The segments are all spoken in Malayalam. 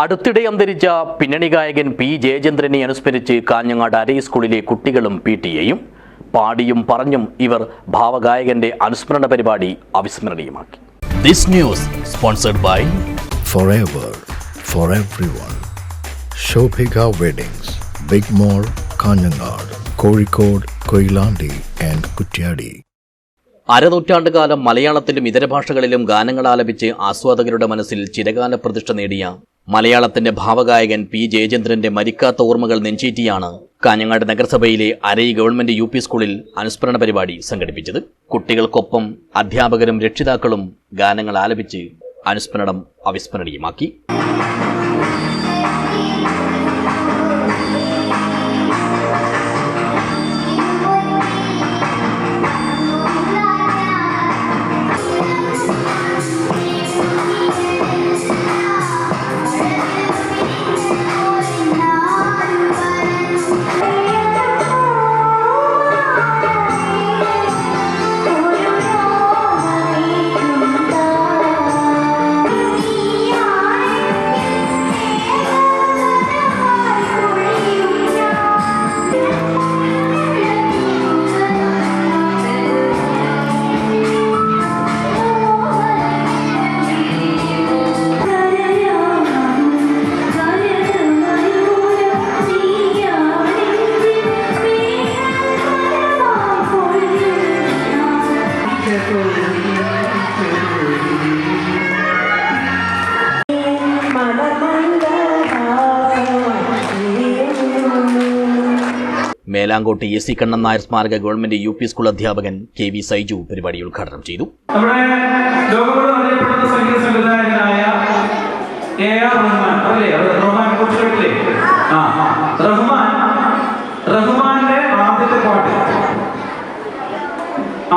അടുത്തിടെ അന്തരിച്ച പിന്നണി ഗായകൻ പി ജയചന്ദ്രനെ അനുസ്മരിച്ച് കാഞ്ഞങ്ങാട് അരൈ സ്കൂളിലെ കുട്ടികളും PTA-യും പാടിയും പറഞ്ഞും ഇവർ ഭാവഗായകന്റെ അനുസ്മരണ പരിപാടി അവിസ്മരണീയമാക്കി. This news sponsored by Forever for everyone. Shobhika Weddings, Big Mall, Kanyanad, Kozhikode, Koilandi and Kutyadi. അരനൂറ്റാണ്ടുകാലം മലയാളത്തിലും ഇതര ഭാഷകളിലും ഗാനങ്ങൾ ആലപിച്ച് ആസ്വാദകരുടെ മനസ്സിൽ ചിരകാല പ്രതിഷ്ഠ നേടിയ മലയാളത്തിന്റെ ഭാവഗായകൻ പി ജയചന്ദ്രന്റെ മരിക്കാത്ത ഓർമ്മകൾ നെഞ്ചേറ്റിയാണ് കാഞ്ഞങ്ങാട് നഗരസഭയിലെ അരൈ ഗവൺമെന്റ് UP സ്കൂളിൽ അനുസ്മരണ പരിപാടി സംഘടിപ്പിച്ചത്. കുട്ടികൾക്കൊപ്പം അധ്യാപകരും രക്ഷിതാക്കളും ഗാനങ്ങൾ ആലപിച്ച് അനുസ്മരണം അവിസ്മരണീയമാക്കി. മേലാങ്കോട്ട് AC കണ്ണൻ നായർ സ്മാരക ഗവൺമെന്റ് UP സ്കൂൾ അധ്യാപകൻ KV സൈജു പരിപാടി ഉദ്ഘാടനം ചെയ്തു.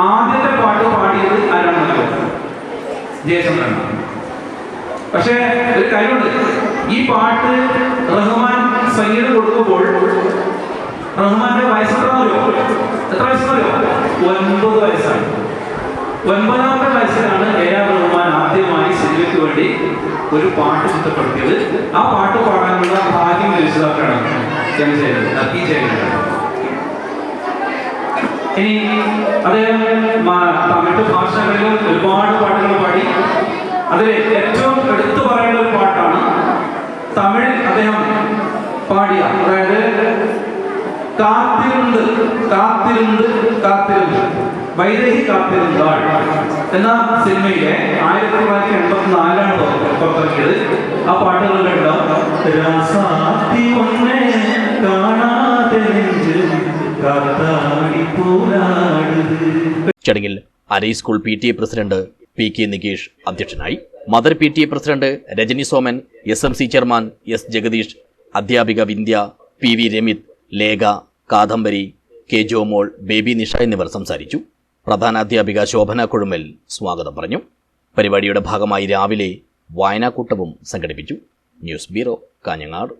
ആദ്യത്തെ പാട്ട് പാടിയത് ആരാണെന്നല്ലോ? ജയചന്ദ്രൻ. പക്ഷേ ഒരു കാര്യമുണ്ട്, ഈ പാട്ട് റഹ്മാൻ സംഗീതം കൊടുക്കുമ്പോൾ റഹ്മാന്റെ വയസ്സ് എത്ര വയസ്സറിയോ? 9 വയസ്സാണ്. 9ാമത്തെ വയസ്സിലാണ് AR റഹ്മാൻ ആദ്യമായി സിനിമയ്ക്ക് വേണ്ടി ഒരു പാട്ട് ചിട്ടപ്പെടുത്തിയത്. ആ പാട്ട് പാടാനുള്ള ഭാഗ്യം രക്ഷിതാക്കളാണ് ഇനി അദ്ദേഹം മറ്റു ഭാഷകളിലും ഒരുപാട് പാട്ടുകൾ പാടി. അതിൽ ഏറ്റവും എടുത്തു പറയേണ്ട ഒരു പാട്ടാണ് തമിഴിൽ അദ്ദേഹം പാടിയ, അതായത് കാത്തിരുന്ന് കാത്തിരുന്ന് കാത്തിരുന്ന് വൈദേഹി കാത്തിരുന്നാൾ എന്ന സിനിമയിലെ 1984 പുറത്തിറക്കിയത്. ആ പാട്ടുകൾ ചടങ്ങിൽ അരൈ school PTA president PK Nikesh അധ്യക്ഷനായി. Mother PTA president Rajani Soman, SMC chairman S Jagadeesh, അധ്യാപിക Vindhya, PV Ramith, Lekha, Kadambari, K Jomol, Baby Nisha എന്നിവർ സംസാരിച്ചു. പ്രധാനാധ്യാപിക ശോഭന കുഴുമൽ സ്വാഗതം പറഞ്ഞു. പരിപാടിയുടെ ഭാഗമായി രാവിലെ വായനാക്കൂട്ടവും സംഘടിപ്പിച്ചു. News bureau, Kanhangad.